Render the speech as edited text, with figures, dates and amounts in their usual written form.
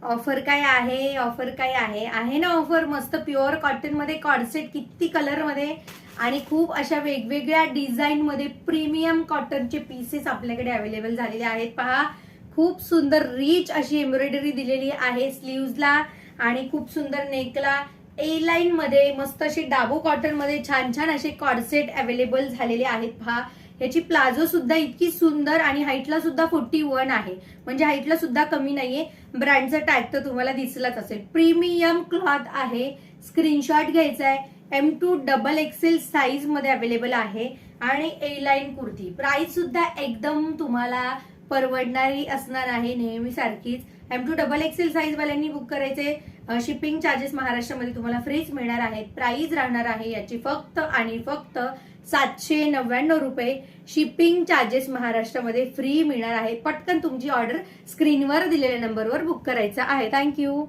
Offer काय आहे, offer काय आहे ना ऑफर मस्त प्युअर कॉटन मध्ये कॉर्डसेट किती कलर मध्ये आणि खूप अशा वेगवेगळ्या डिझाईन मध्ये प्रीमियम कॉटनचे पीसेस आपल्याकडे अवेलेबल झालेले आहेत. पहा, खूप सुंदर रिच अशी एम्ब्रॉयडरी दिलेली आहे स्लीव्हजला आणि खूप सुंदर नेकला. ए लाईन मध्ये मस्त असे डाबो कॉटन मध्ये छान छान असे कॉर्डसेट अवेलेबल झालेले आहेत. पहा, याची प्लाझो सुद्धा इतकी सुंदर आणि हाईटला सुद्धा 41 आहे, म्हणजे हाईटला सुद्धा कमी नाहीये. ब्रँडचा टॅग तर तुम्हाला दिसलाच असेल. प्रीमियम क्लॉथ आहे. स्क्रीनशॉट घ्यायचा आहे. M2 XXL साईज मध्ये अवेलेबल आहे आणि ए लाईन कुर्ती. प्राइस सुद्धा एकदम तुम्हाला परवडणारी असणार आहे नेहमी सारखीच. M2 XXL साईज वाल्यांनी बुक करायचे. शिपिंग चार्जेस महाराष्ट्रामध्ये तुम्हाला फ्रीच मिळणार आहेत. प्राइस राहणार आहे याची फक्त आणि फक्त 799 रुपये. शिपिंग चार्जेस महाराष्ट्रामध्ये फ्री मिळणार आहे. पटकन तुमची ऑर्डर स्क्रीनवर दिलेल्या नंबरवर बुक करायचा आहे. थँक्यू.